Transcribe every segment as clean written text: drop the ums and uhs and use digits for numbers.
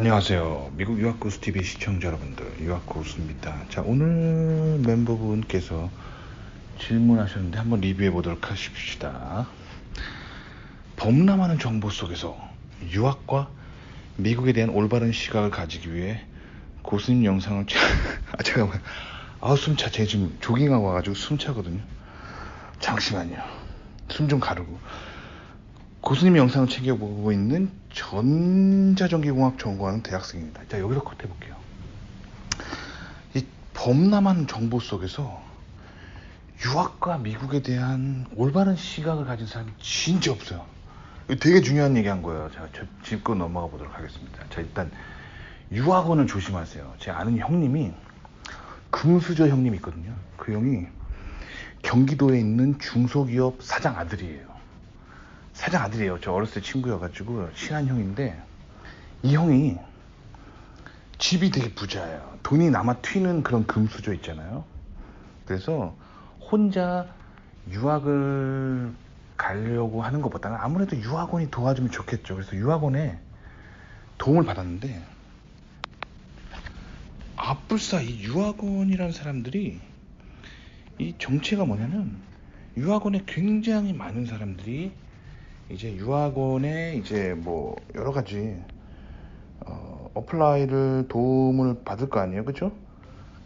안녕하세요. 미국 유학고수TV 시청자 여러분들, 유학고수입니다. 자, 오늘 멤버분께서 질문하셨는데 한번 리뷰해 보도록 하십시다. 범람하는 정보 속에서 유학과 미국에 대한 올바른 시각을 가지기 위해 고수님 영상을 잠깐만. 숨차. 제가 지금 조깅하고 와가지고 숨차거든요. 잠시만요. 숨 좀 가르고. 고수님 영상을 챙겨보고 있는 전자전기공학 전공하는 대학생입니다. 자, 여기서 컷 해볼게요. 이 범람한 정보 속에서 유학과 미국에 대한 올바른 시각을 가진 사람이 진짜 없어요. 이거 되게 중요한 얘기 한 거예요. 제가 짚고 넘어가 보도록 하겠습니다. 자, 일단 유학원은 조심하세요. 제 아는 형님이, 금수저 형님 있거든요. 그 형이 경기도에 있는 중소기업 사장 아들이에요. 저 어렸을 때 친구여가지고 친한 형인데, 이 형이 집이 되게 부자예요. 돈이 남아 튀는 그런 금수저 있잖아요. 그래서 혼자 유학을 가려고 하는 것보다는 아무래도 유학원이 도와주면 좋겠죠. 그래서 유학원에 도움을 받았는데, 불사 이 유학원이라는 사람들이 이 정체가 뭐냐면, 유학원에 굉장히 많은 사람들이 이제 유학원에 이제 뭐 여러 가지 어플라이를 도움을 받을 거 아니에요, 그죠?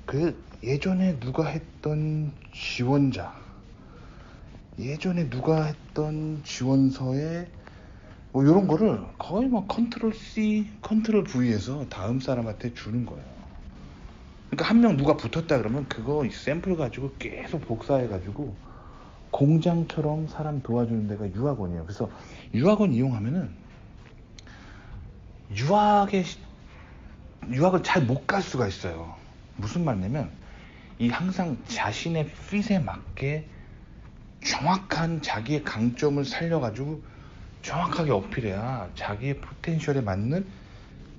그 예전에 누가 했던 지원서에 뭐 이런 거를 거의 뭐 컨트롤 C, 컨트롤 V에서 다음 사람한테 주는 거예요. 그러니까 한 명 누가 붙었다 그러면 그거 샘플 가지고 계속 복사해 가지고 공장처럼 사람 도와주는 데가 유학원이에요. 그래서 유학원 이용하면은 유학을 잘 못 갈 수가 있어요. 무슨 말이냐면, 이 항상 자신의 핏에 맞게 정확한 자기의 강점을 살려가지고 정확하게 어필해야 자기의 포텐셜에 맞는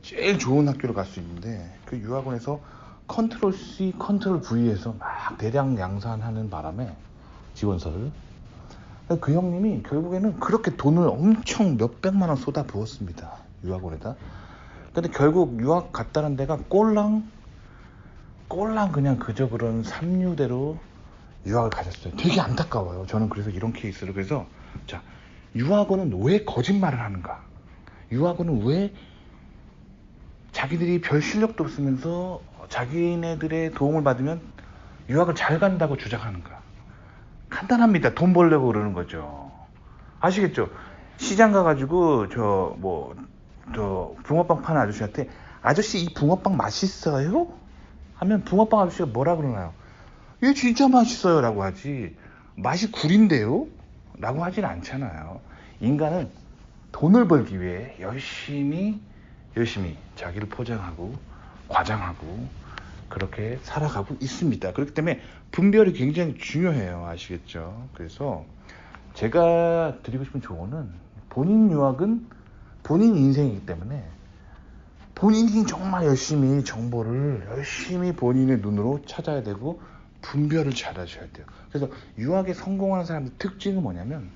제일 좋은 학교를 갈 수 있는데, 그 유학원에서 컨트롤 C, 컨트롤 V에서 막 대량 양산하는 바람에 지원서를, 그 형님이 결국에는 그렇게 돈을 엄청 몇백만 원 쏟아 부었습니다, 유학원에다. 근데 결국 유학 갔다는 데가 꼴랑 그냥 그저 그런 삼류대로 유학을 가셨어요. 되게 안타까워요. 저는 그래서 이런 케이스를. 그래서 자, 유학원은 왜 거짓말을 하는가? 유학원은 왜 자기들이 별 실력도 없으면서 자기네들의 도움을 받으면 유학을 잘 간다고 주장하는가? 간단합니다. 돈 벌려고 그러는 거죠. 아시겠죠? 시장 가가지고 저 붕어빵 파는 아저씨한테, 아저씨 이 붕어빵 맛있어요? 하면 붕어빵 아저씨가 뭐라 그러나요? 얘 진짜 맛있어요 라고 하지, 맛이 구린데요? 라고 하진 않잖아요. 인간은 돈을 벌기 위해 열심히 자기를 포장하고 과장하고 그렇게 살아가고 있습니다. 그렇기 때문에 분별이 굉장히 중요해요. 아시겠죠? 그래서 제가 드리고 싶은 조언은, 본인 유학은 본인 인생이기 때문에 본인이 정말 열심히 정보를 열심히 본인의 눈으로 찾아야 되고 분별을 잘 하셔야 돼요. 그래서 유학에 성공하는 사람들 특징은 뭐냐면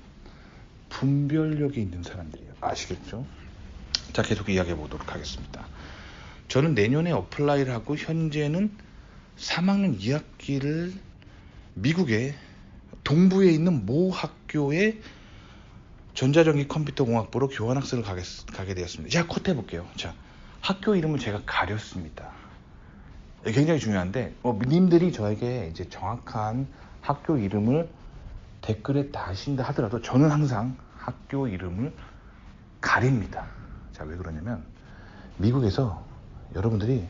분별력이 있는 사람들이에요. 아시겠죠? 자, 계속 이야기해 보도록 하겠습니다. 저는 내년에 어플라이를 하고 현재는 3학년 2학기를 미국의 동부에 있는 모 학교의 전자전기 컴퓨터공학부로 교환학생을 가게 되었습니다. 제가 컷 해볼게요. 자, 학교 이름을 제가 가렸습니다. 굉장히 중요한데, 님들이 저에게 이제 정확한 학교 이름을 댓글에 다신다 하더라도 저는 항상 학교 이름을 가립니다. 자, 왜 그러냐면, 미국에서 여러분들이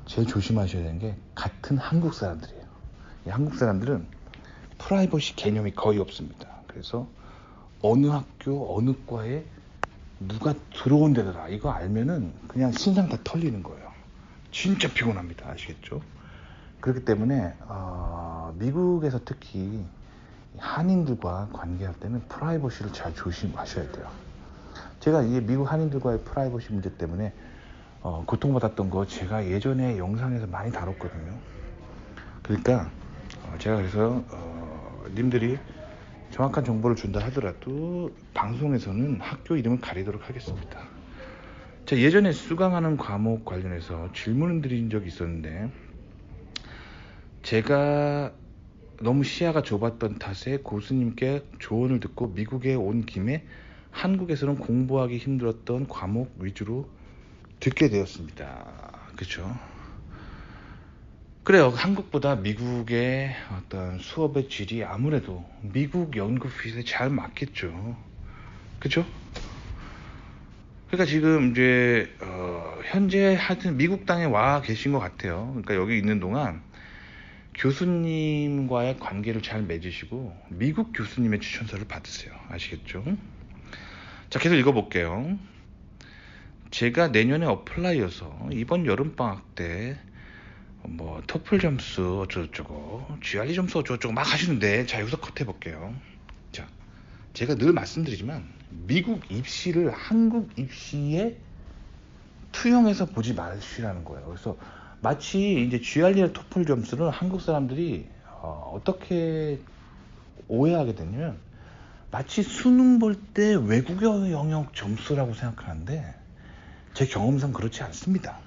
제일 조심하셔야 되는 게 같은 한국 사람들이에요. 이 한국 사람들은 프라이버시 개념이 거의 없습니다. 그래서 어느 학교 어느 과에 누가 들어온 데더라 이거 알면은 그냥 신상 다 털리는 거예요. 진짜 피곤합니다. 아시겠죠? 그렇기 때문에 미국에서 특히 한인들과 관계할 때는 프라이버시를 잘 조심하셔야 돼요. 제가 이게 미국 한인들과의 프라이버시 문제 때문에 고통받았던 거 제가 예전에 영상에서 많이 다뤘거든요. 그러니까 제가 그래서 님들이 정확한 정보를 준다 하더라도 방송에서는 학교 이름을 가리도록 하겠습니다. 제가 예전에 수강하는 과목 관련해서 질문을 드린 적이 있었는데, 제가 너무 시야가 좁았던 탓에 교수님께 조언을 듣고 미국에 온 김에 한국에서는 공부하기 힘들었던 과목 위주로 듣게 되었습니다. 그렇죠? 그래요. 한국보다 미국의 어떤 수업의 질이 아무래도 미국 연구핏에 잘 맞겠죠. 그렇죠? 그러니까 지금 이제 현재 하여튼 미국 땅에 와 계신 것 같아요. 그러니까 여기 있는 동안 교수님과의 관계를 잘 맺으시고 미국 교수님의 추천서를 받으세요. 아시겠죠? 자, 계속 읽어볼게요. 제가 내년에 어플라이여서 이번 여름방학 때 뭐 토플 점수 어쩌고저쩌고 GRE 점수 어쩌고저쩌고 막 하시는데, 자 여기서 컷 해볼게요. 자, 제가 늘 말씀드리지만 미국 입시를 한국 입시에 투영해서 보지 마시라는 거예요. 그래서 마치 이제 GRE나 토플 점수를 한국 사람들이 어떻게 오해하게 되냐면 마치 수능 볼 때 외국어 영역 점수라고 생각하는데, 제 경험상 그렇지 않습니다.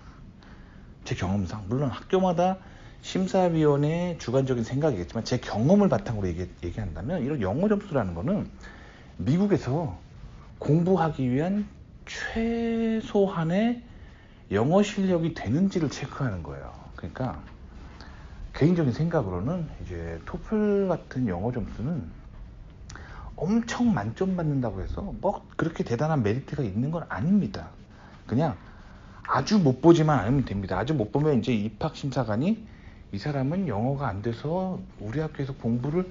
제 경험상, 물론 학교마다 심사위원의 주관적인 생각이겠지만 제 경험을 바탕으로 얘기한다면 이런 영어 점수라는 거는 미국에서 공부하기 위한 최소한의 영어 실력이 되는지를 체크하는 거예요. 그러니까 개인적인 생각으로는 이제 토플 같은 영어 점수는 엄청 만점 받는다고 해서 뭐 그렇게 대단한 메리트가 있는 건 아닙니다. 그냥 아주 못 보지만 않으면 됩니다. 아주 못 보면 이제 입학심사관이 이 사람은 영어가 안 돼서 우리 학교에서 공부를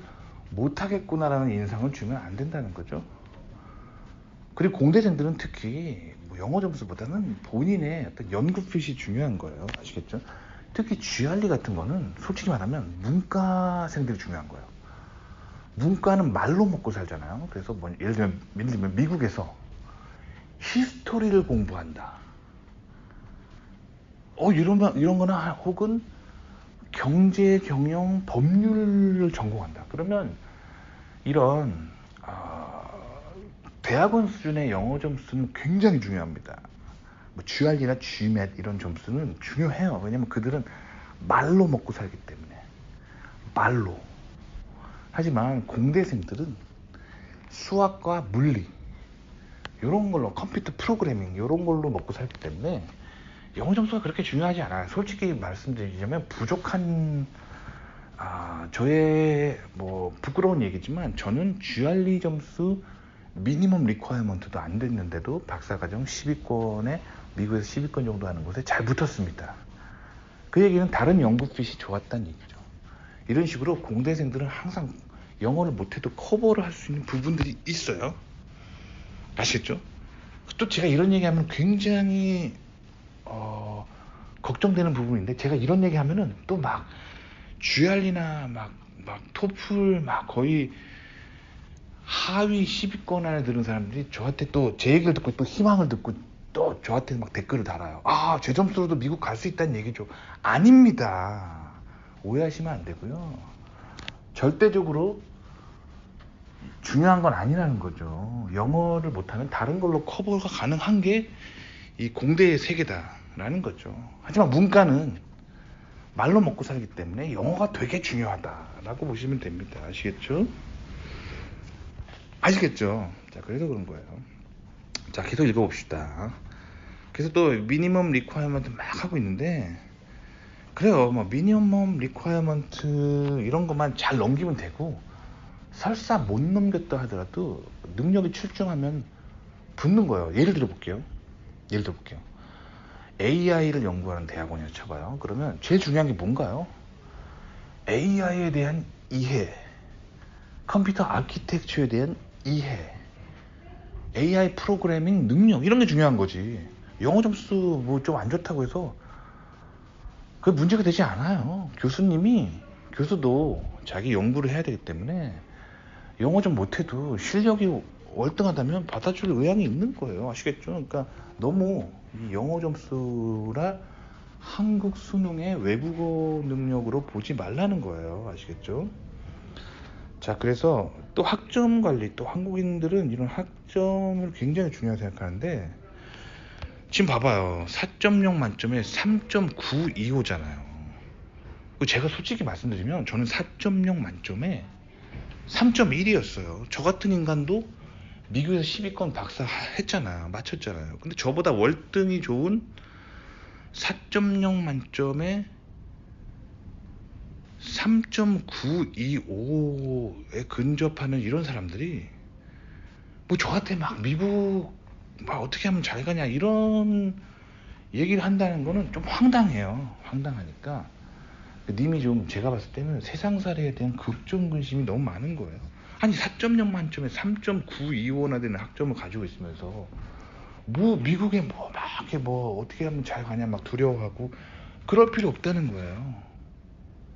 못 하겠구나라는 인상을 주면 안 된다는 거죠. 그리고 공대생들은 특히 뭐 영어 점수보다는 본인의 어떤 연구핏이 중요한 거예요. 아시겠죠? 특히 GRE 같은 거는 솔직히 말하면 문과생들이 중요한 거예요. 문과는 말로 먹고 살잖아요. 그래서 뭐 예를 들면 미국에서 히스토리를 공부한다. 이런 거나 혹은 경제, 경영, 법률을 전공한다. 그러면 이런 대학원 수준의 영어 점수는 굉장히 중요합니다. 뭐 GRE나 GMAT 이런 점수는 중요해요. 왜냐면 그들은 말로 먹고 살기 때문에. 말로. 하지만 공대생들은 수학과 물리 이런 걸로, 컴퓨터 프로그래밍 이런 걸로 먹고 살기 때문에 영어 점수가 그렇게 중요하지 않아요. 솔직히 말씀드리자면 부족한 저의 뭐 부끄러운 얘기지만 저는 GRE 점수 미니멈 리ኳ어먼트도 안 됐는데도 박사과정 10위권에 미국에서 10위권 정도 하는 곳에 잘 붙었습니다. 그 얘기는 다른 연구핏이 좋았다는 얘기죠. 이런 식으로 공대생들은 항상 영어를 못해도 커버를 할 수 있는 부분들이 있어요. 아시겠죠? 또 제가 이런 얘기하면 굉장히 걱정되는 부분인데, 제가 이런 얘기하면은 또 막 GRE나 막 토플 막 거의 하위 10위권 안에 드는 사람들이 저한테 또 제 얘기를 듣고 또 희망을 듣고 또 저한테 막 댓글을 달아요. 제 점수로도 미국 갈 수 있다는 얘기죠. 아닙니다. 오해하시면 안 되고요. 절대적으로 중요한 건 아니라는 거죠. 영어를 못하면 다른 걸로 커버가 가능한 게 이 공대의 세계다라는 거죠. 하지만 문과는 말로 먹고 살기 때문에 영어가 되게 중요하다라고 보시면 됩니다. 아시겠죠? 아시겠죠? 자, 그래서 그런 거예요. 자, 계속 읽어봅시다. 그래서 또 미니멈 리ኳ어먼트 막 하고 있는데, 그래요. 뭐 미니멈 리ኳ어먼트 이런 것만 잘 넘기면 되고, 설사 못 넘겼다 하더라도 능력이 출중하면 붙는 거예요. 예를 들어볼게요. AI를 연구하는 대학원이라 쳐봐요. 그러면 제일 중요한 게 뭔가요? AI에 대한 이해, 컴퓨터 아키텍처에 대한 이해, AI 프로그래밍 능력, 이런 게 중요한 거지. 영어 점수 뭐 좀 안 좋다고 해서 그게 문제가 되지 않아요. 교수도 자기 연구를 해야 되기 때문에 영어 좀 못해도 실력이 월등하다면 받아줄 의향이 있는 거예요. 아시겠죠? 그러니까 너무 이 영어 점수라 한국 수능의 외국어 능력으로 보지 말라는 거예요. 아시겠죠? 자, 그래서 또 학점 관리, 또 한국인들은 이런 학점을 굉장히 중요하게 생각하는데, 지금 봐봐요. 4.0 만점에 3.925잖아요. 제가 솔직히 말씀드리면 저는 4.0 만점에 3.1이었어요. 저 같은 인간도 미국에서 10위권 박사 했잖아요. 맞췄잖아요. 근데 저보다 월등히 좋은 4.0 만점에 3.925에 근접하는 이런 사람들이 뭐 저한테 막 미국 막 어떻게 하면 잘 가냐 이런 얘기를 한다는 거는 좀 황당해요. 황당하니까 님이 좀 제가 봤을 때는 세상살이에 대한 걱정 근심이 너무 많은 거예요. 아니 4.0 만점에 3.925나 되는 학점을 가지고 있으면서 뭐 미국에 뭐 막 이렇게 뭐 어떻게 하면 잘 가냐 막 두려워하고 그럴 필요 없다는 거예요.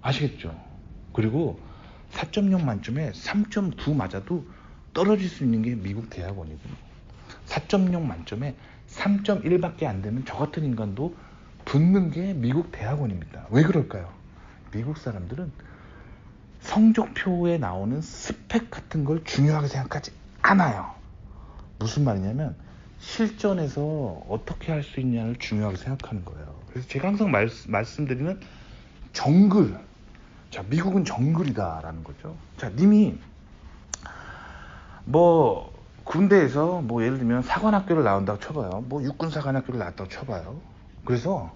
아시겠죠? 그리고 4.0 만점에 3.9 맞아도 떨어질 수 있는 게 미국 대학원이고 4.0 만점에 3.1밖에 안 되면 저 같은 인간도 붙는 게 미국 대학원입니다. 왜 그럴까요? 미국 사람들은 성적표에 나오는 스펙 같은 걸 중요하게 생각하지 않아요. 무슨 말이냐면 실전에서 어떻게 할 수 있냐를 중요하게 생각하는 거예요. 그래서 제가 항상 말씀드리는 정글. 자, 미국은 정글이다라는 거죠. 자, 님이 뭐 군대에서 뭐 예를 들면 사관학교를 나온다고 쳐봐요. 뭐 육군 사관학교를 나왔다고 쳐봐요. 그래서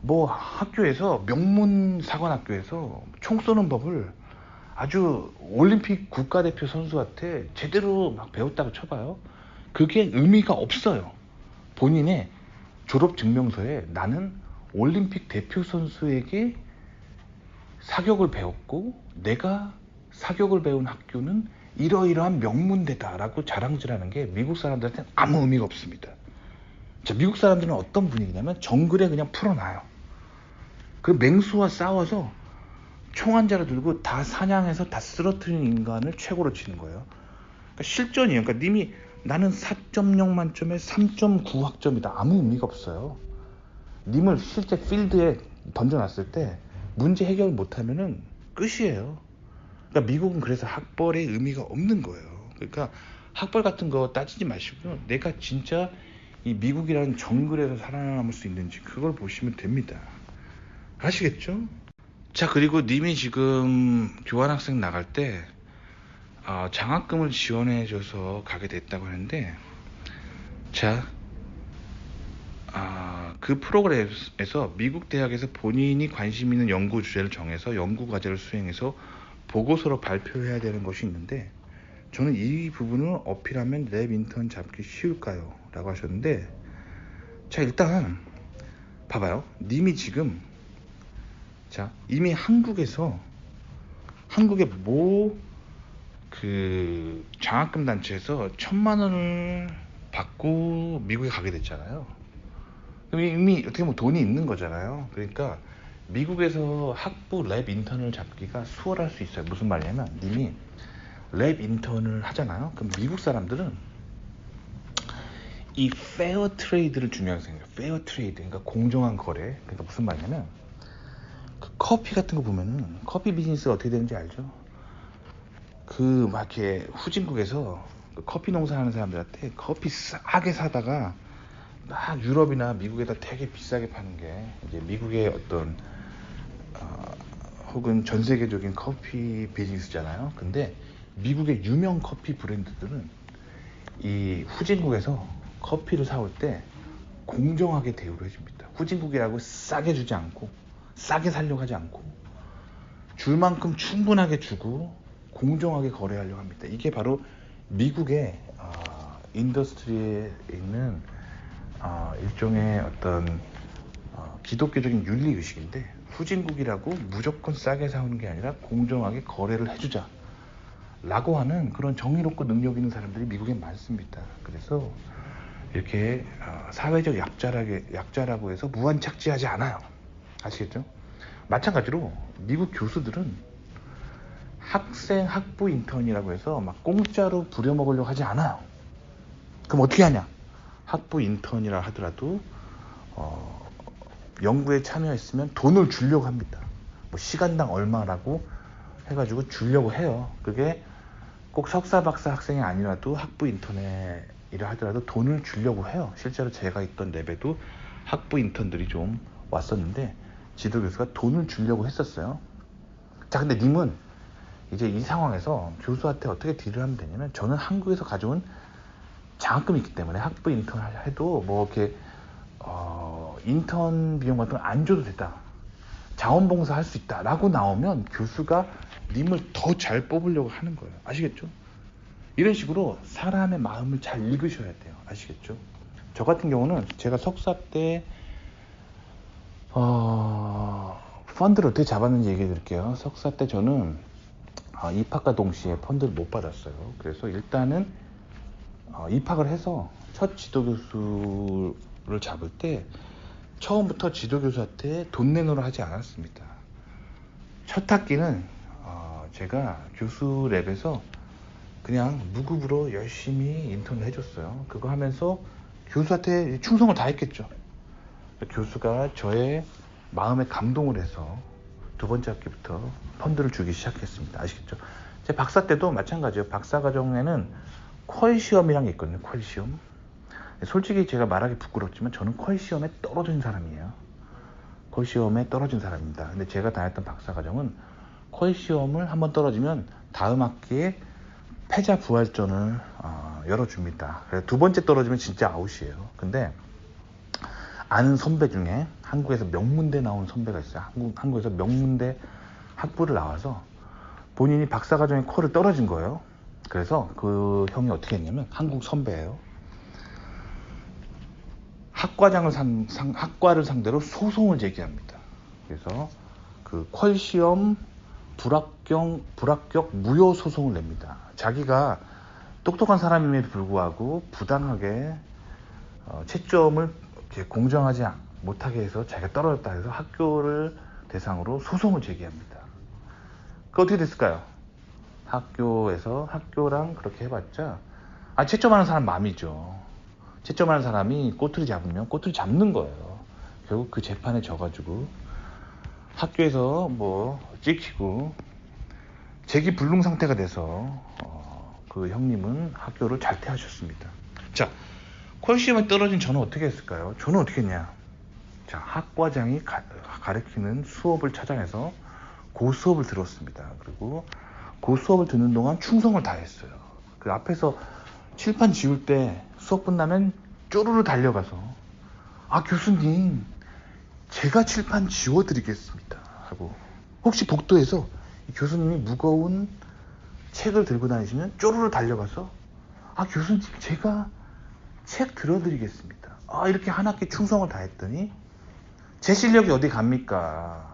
뭐 학교에서 명문 사관학교에서 총 쏘는 법을 아주 올림픽 국가대표 선수한테 제대로 막 배웠다고 쳐봐요. 그게 의미가 없어요. 본인의 졸업 증명서에 나는 올림픽 대표 선수에게 사격을 배웠고 내가 사격을 배운 학교는 이러이러한 명문대다라고 자랑질하는 게 미국 사람들한테는 아무 의미가 없습니다. 자, 미국 사람들은 어떤 분위기냐면 정글에 그냥 풀어놔요. 그 맹수와 싸워서 총 한 자루 들고 다 사냥해서 다 쓰러뜨리는 인간을 최고로 치는 거예요. 그러니까 실전이에요. 그러니까 님이 나는 4.0 만점에 3.9 학점이다. 아무 의미가 없어요. 님을 실제 필드에 던져놨을 때 문제 해결 못하면은 끝이에요. 그러니까 미국은 그래서 학벌에 의미가 없는 거예요. 그러니까 학벌 같은 거 따지지 마시고요. 내가 진짜 이 미국이라는 정글에서 살아남을 수 있는지 그걸 보시면 됩니다. 아시겠죠? 자, 그리고 님이 지금 교환학생 나갈 때 장학금을 지원해줘서 가게 됐다고 하는데, 자, 그 프로그램에서 미국 대학에서 본인이 관심 있는 연구 주제를 정해서 연구 과제를 수행해서 보고서로 발표해야 되는 것이 있는데, 저는 이 부분을 어필하면 랩 인턴 잡기 쉬울까요? 라고 하셨는데, 자, 일단 봐봐요. 님이 지금 자 이미 한국의 그 장학금 단체에서 1,000만 원을 받고 미국에 가게 됐잖아요. 그럼 이미 어떻게 보면 돈이 있는 거잖아요. 그러니까 미국에서 학부 랩 인턴을 잡기가 수월할 수 있어요. 무슨 말이냐면 님이 랩 인턴을 하잖아요. 그럼 미국 사람들은 이 페어 트레이드를 중요하게 생각해요. 페어 트레이드, 그러니까 공정한 거래. 그러니까 무슨 말이냐면 그 커피 같은 거 보면은 커피 비즈니스가 어떻게 되는지 알죠? 그 막 이렇게 후진국에서 그 커피 농사하는 사람들한테 커피 싸게 사다가 막 유럽이나 미국에다 되게 비싸게 파는 게 이제 미국의 어떤 혹은 전 세계적인 커피 비즈니스잖아요. 근데 미국의 유명 커피 브랜드들은 이 후진국에서 커피를 사올 때 공정하게 대우를 해줍니다. 후진국이라고 싸게 주지 않고 싸게 살려고 하지 않고 줄 만큼 충분하게 주고 공정하게 거래하려고 합니다. 이게 바로 미국의 인더스트리에 있는 일종의 어떤 기독교적인 윤리의식인데, 후진국이라고 무조건 싸게 사오는 게 아니라 공정하게 거래를 해주자 라고 하는 그런 정의롭고 능력 있는 사람들이 미국에 많습니다. 그래서 이렇게 사회적 약자라고 해서 무한착취하지 않아요. 아시겠죠? 마찬가지로 미국 교수들은 학생 학부 인턴이라고 해서 막 공짜로 부려먹으려고 하지 않아요. 그럼 어떻게 하냐? 학부 인턴이라 하더라도 연구에 참여했으면 돈을 주려고 합니다. 뭐 시간당 얼마라고 해가지고 주려고 해요. 그게 꼭 석사 박사 학생이 아니라도 학부 인턴에 일을 하더라도 돈을 주려고 해요. 실제로 제가 있던 랩에도 학부 인턴들이 좀 왔었는데 지도 교수가 돈을 주려고 했었어요. 자, 근데 님은 이제 이 상황에서 교수한테 어떻게 딜을 하면 되냐면, 저는 한국에서 가져온 장학금이 있기 때문에 학부 인턴 해도 뭐 이렇게 인턴 비용 같은 거 안 줘도 됐다, 자원봉사 할 수 있다 라고 나오면 교수가 님을 더 잘 뽑으려고 하는 거예요. 아시겠죠? 이런 식으로 사람의 마음을 잘 읽으셔야 돼요. 아시겠죠? 저 같은 경우는 제가 석사 때 펀드를 어떻게 잡았는지 얘기해 드릴게요. 석사 때 저는 입학과 동시에 펀드를 못 받았어요. 그래서 일단은 입학을 해서 첫 지도교수를 잡을 때 처음부터 지도교수한테 돈 내놓으라 하지 않았습니다. 첫 학기는 제가 교수 랩에서 그냥 무급으로 열심히 인턴을 해줬어요. 그거 하면서 교수한테 충성을 다했겠죠. 교수가 저의 마음에 감동을 해서 두 번째 학기부터 펀드를 주기 시작했습니다. 아시겠죠? 제 박사 때도 마찬가지예요. 박사 과정에는 퀄 시험이란 게 있거든요. 퀄 시험. 솔직히 제가 말하기 부끄럽지만 저는 퀄 시험에 떨어진 사람이에요. 퀄 시험에 떨어진 사람입니다. 근데 제가 다녔던 박사 과정은 퀄 시험을 한번 떨어지면 다음 학기에 패자 부활전을 열어줍니다. 그래서 두 번째 떨어지면 진짜 아웃이에요. 근데 아는 선배 중에 한국에서 명문대 나온 선배가 있어요. 한국에서 명문대 학부를 나와서 본인이 박사과정에 퀄을 떨어진 거예요. 그래서 그 형이 어떻게 했냐면, 한국 선배예요. 학과를 상대로 소송을 제기합니다. 그래서 그 퀄 시험 불합격 무효 소송을 냅니다. 자기가 똑똑한 사람임에도 불구하고 부당하게 채점을 공정하지 못하게 해서 자기가 떨어졌다 해서 학교를 대상으로 소송을 제기합니다. 그 어떻게 됐을까요? 학교랑 그렇게 해봤자 채점하는 사람 맘이죠. 채점하는 사람이 꼬투리 잡으면 꼬투리 잡는 거예요. 결국 그 재판에 져가지고 학교에서 뭐 찍히고 재기불능 상태가 돼서 그 형님은 학교를 잘퇴하셨습니다. 자, 퀄 시험에 떨어진 저는 어떻게 했을까요? 저는 어떻게 했냐? 자, 학과장이 가르치는 수업을 찾아내서 그 수업을 들었습니다. 그리고 그 수업을 듣는 동안 충성을 다했어요. 그 앞에서 칠판 지울 때 수업 끝나면 쪼르르 달려가서 교수님, 제가 칠판 지워드리겠습니다 하고, 혹시 복도에서 교수님이 무거운 책을 들고 다니시면 쪼르르 달려가서 교수님, 제가 책 들어드리겠습니다. 이렇게 한 학기 충성을 다했더니 제 실력이 어디 갑니까?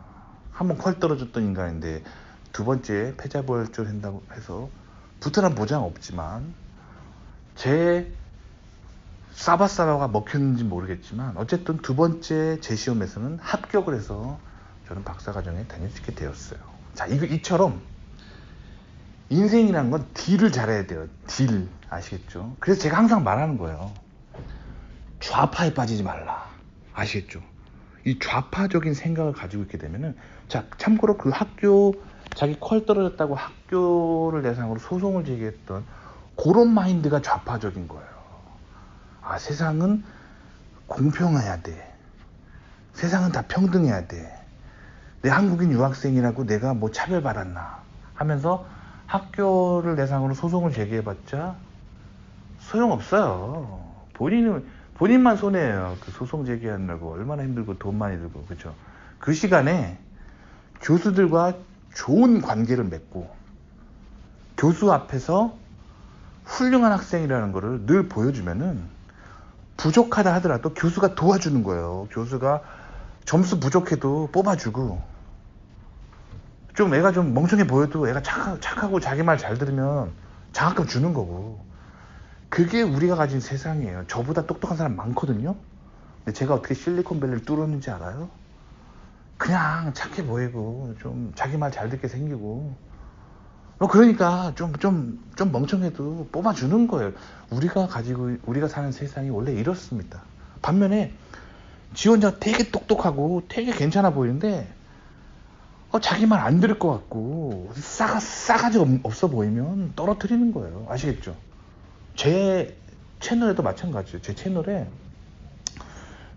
한번 퀄 떨어졌던 인간인데 두 번째 패자부활전 한다고 해서 붙어난 보장 없지만 제 싸바싸바가 먹혔는지 모르겠지만 어쨌든 두 번째 재시험에서는 합격을 해서 저는 박사과정에 다닐 수 있게 되었어요. 자, 이처럼 인생이라는 건 딜을 잘해야 돼요. 딜. 아시겠죠? 그래서 제가 항상 말하는 거예요. 좌파에 빠지지 말라. 아시겠죠? 이 좌파적인 생각을 가지고 있게 되면은, 자, 참고로 그 자기 퀄 떨어졌다고 학교를 대상으로 소송을 제기했던 그런 마인드가 좌파적인 거예요. 세상은 공평해야 돼. 세상은 다 평등해야 돼. 내 한국인 유학생이라고 내가 뭐 차별받았나 하면서 학교를 대상으로 소송을 제기해봤자 소용없어요. 본인만 손해예요. 그 소송 제기하느라고 얼마나 힘들고 돈 많이 들고, 그렇죠? 그 시간에 교수들과 좋은 관계를 맺고 교수 앞에서 훌륭한 학생이라는 거를 늘 보여주면은 부족하다 하더라도 교수가 도와주는 거예요. 교수가 점수 부족해도 뽑아주고, 좀 애가 좀 멍청해 보여도 애가 착하고 자기 말 잘 들으면 장학금 주는 거고, 그게 우리가 가진 세상이에요. 저보다 똑똑한 사람 많거든요. 근데 제가 어떻게 실리콘밸리를 뚫었는지 알아요? 그냥 착해 보이고 좀 자기 말 잘 듣게 생기고, 그러니까 좀 멍청해도 뽑아주는 거예요. 우리가 사는 세상이 원래 이렇습니다. 반면에 지 혼자 되게 똑똑하고 되게 괜찮아 보이는데 자기 말 안 들을 것 같고 싸가지 없어 보이면 떨어뜨리는 거예요. 아시겠죠? 제 채널에도 마찬가지예요. 제 채널에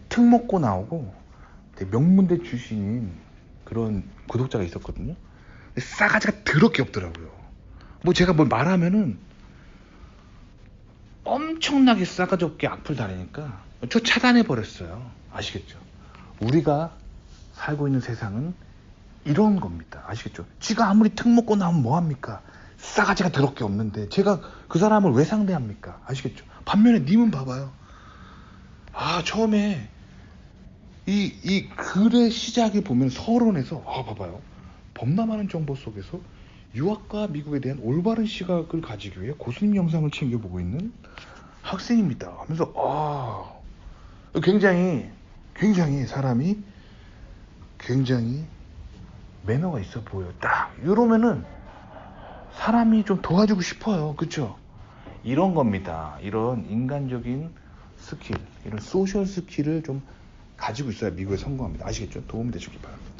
특목고 나오고 되게 명문대 출신인 그런 구독자가 있었거든요. 근데 싸가지가 더럽게 없더라고요. 뭐 제가 뭘 말하면은 엄청나게 싸가지 없게 악플 달으니까 저 차단해 버렸어요. 아시겠죠? 우리가 살고 있는 세상은 이런 겁니다. 아시겠죠? 지가 아무리 특목고 나오면 뭐합니까? 싸가지가 더럽게 없는데 제가 그 사람을 왜 상대합니까? 아시겠죠? 반면에 님은 봐봐요. 처음에 이 글의 시작에 보면 서론에서 봐봐요. 범람하는 정보 속에서 유학과 미국에 대한 올바른 시각을 가지기 위해 고수님 영상을 챙겨보고 있는 학생입니다 하면서 굉장히 사람이 굉장히 매너가 있어 보여요. 딱 이러면은 사람이 좀 도와주고 싶어요. 그쵸? 이런 겁니다. 이런 인간적인 스킬, 이런 소셜 스킬을 좀 가지고 있어야 미국에 성공합니다. 아시겠죠? 도움이 되시길 바랍니다.